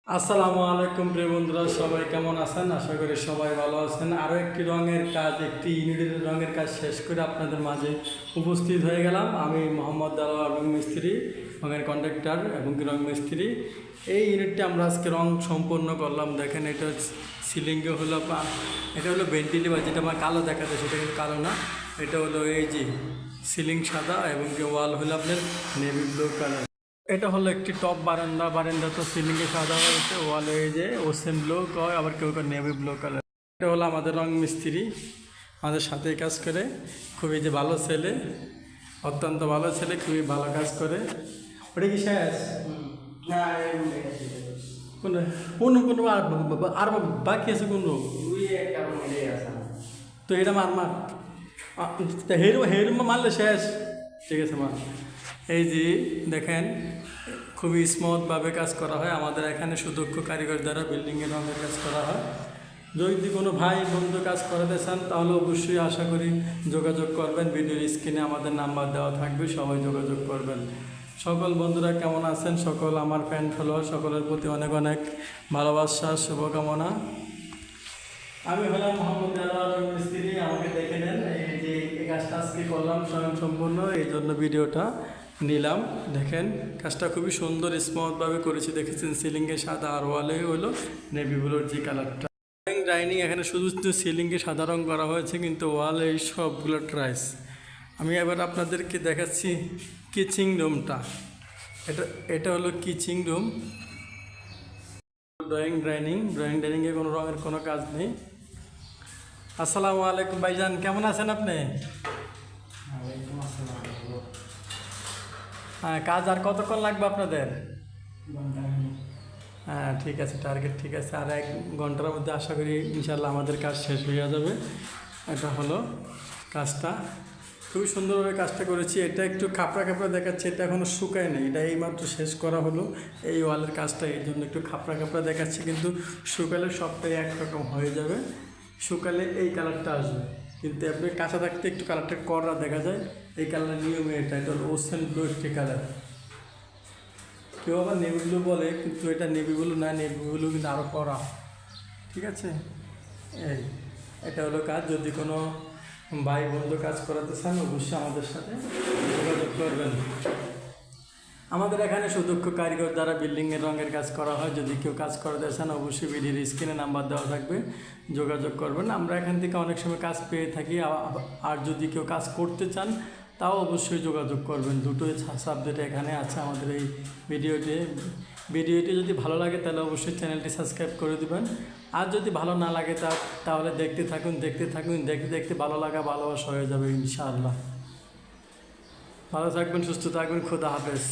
আসসালামু আলাইকুম প্রিয় বন্ধুরা, সবাই কেমন আছেন? আশা করি সবাই ভালো আছেন। আরও একটি রঙের কাজ, একটি ইউনিটের রঙের কাজ শেষ করে আপনাদের মাঝে উপস্থিত হয়ে গেলাম। আমি মোহাম্মদ দারোয়ার রং মিস্ত্রি, রঙের কন্ট্রাক্টর এবং রং মিস্ত্রি। এই ইউনিটটি আমরা আজকে রং সম্পন্ন করলাম। দেখেন, এটা সিলিংয়ে হলো এটা হলো ভেন্টিলি, বা যেটা আমার কালো দেখাতে সেটা কিন্তু কালো না। এটা হলো এই যে সিলিং সাদা এবং যে ওয়াল হলো আপনার নেভি ব্লু কালার। এটা হলো একটি টপ বারান্দা। বারান্দা তো সিলিংয়ে সাদা হয়েছে, ওয়ালে এই যে ওসেন ব্লু কয়, আবার কেউ কেউ নেভি ব্লু কালার। এটা হলো আমাদের রং মিস্ত্রি, আমাদের সাথেই কাজ করে। খুবই যে ভালো ছেলে, অত্যন্ত ভালো ছেলে, খুবই ভালো কাজ করে। ওটা কি শেষ? কোনো কোনো কোনো আর বাকি আছে কোনো? তো এটা মার হেরু হেরু মারলে শেষ। ঠিক আছে মা। এই যে দেখেন, খুবই স্মুথভাবে কাজ করা হয় আমাদের এখানে। সুদক্ষ কারিগর দ্বারা বিল্ডিংয়ের রঙের কাজ করা হয়। যদি কোনো ভাই বন্ধু কাজ করাতে চান তাহলে অবশ্যই আশা করি যোগাযোগ করবেন। ভিডিওর স্ক্রিনে আমাদের নাম্বার দেওয়া থাকবে, সবাই যোগাযোগ করবেন। সকল বন্ধুরা কেমন আছেন? সকল আমার ফ্যান ফলোয়ার সকলের প্রতি অনেক অনেক ভালোবাসা, শুভকামনা। আমি হলাম মোহাম্মদ দারোয়ার মিস্ত্রি। আমাকে দেখে নেন, এই যে এই কাজটা আজকে করলাম স্বয়ং সম্পূর্ণ, এই জন্য ভিডিওটা নিলাম। দেখেন, কাজটা খুবই সুন্দর স্মুথভাবে করেছি। দেখেছেন, সিলিংয়ে সাদা আর ওয়ালে হলো নেভি ব্লুর যে কালারটা। ডাইনিং এখানে শুধু সিলিংয়ে সাদা রং করা হয়েছে, কিন্তু ওয়ালে এই সবগুলো ট্রাইস। আমি এবার আপনাদেরকে দেখাচ্ছি কিচিং রুমটা। এটা এটা হলো কিচিং রুম। ড্রয়িং ডাইনিংয়ে কোনো রঙের কোনো কাজ নেই। আসসালামু আলাইকুম ভাইজান, কেমন আছেন আপনি? হ্যাঁ, কাজ আর কতক্ষণ লাগবে আপনাদের? হ্যাঁ ঠিক আছে, টার্গেট ঠিক আছে। আর 1 ঘন্টার মধ্যে আশা করি ইনশাল্লাহ আমাদের কাজ শেষ হয়ে যাবে। এটা হলো কাজটা, খুবই সুন্দরভাবে কাজটা করেছি। এটা একটু খাপড়া খাপড়া দেখাচ্ছে, এটা এখনও শুকায় নেই, এটা এইমাত্র শেষ করা হলো। এই ওয়ালের কাজটা এই জন্য একটু খাপড়া খাপড়া দেখাচ্ছে, কিন্তু শুকালে সবটাই একরকম হয়ে যাবে। শুকালে এই কালারটা আসবে, কিন্তু আপনি কাঁচা থাকতে একটু কালারটা কড়া দেখা যায়। এই কালারের নিয়মে এটা হলো ওসেন ব্লু একটি কালার। কেউ আবার নেভি ব্লু বলে, কিন্তু এটা নেভি ব্লু না, নেভি ব্লু কিন্তু আরও কড়া। ঠিক আছে, এই এটা হলো কাজ। যদি কোনো ভাই বন্ধু কাজ করাতে চান অবশ্যই আমাদের সাথে যোগাযোগ করবেন। আমাদের এখানে সুদক্ষ কারিগর দ্বারা বিল্ডিংয়ের রঙের কাজ করা হয়। যদি কেউ কাজ করাতে চান অবশ্যই ভিডিওর স্ক্রিনে নাম্বার দেওয়া থাকবে, যোগাযোগ করবেন। আমরা এখান থেকে অনেক সময় কাজ পেয়ে থাকি। আর যদি কেউ কাজ করতে চান তাও অবশ্যই যোগাযোগ করবেন। দুটোই সাবজেক্ট এখানে আছে আমাদের এই ভিডিওটি যদি ভালো লাগে তাহলে অবশ্যই চ্যানেলটি সাবস্ক্রাইব করে দেবেন। আর যদি ভালো না লাগে তাহলে দেখতে থাকুন দেখতে দেখতে ভালো লাগা ভালোবাসা হয়ে যাবে ইনশাআল্লাহ। ভালো থাকবেন, সুস্থ থাকবেন, খোদা হাফেজ।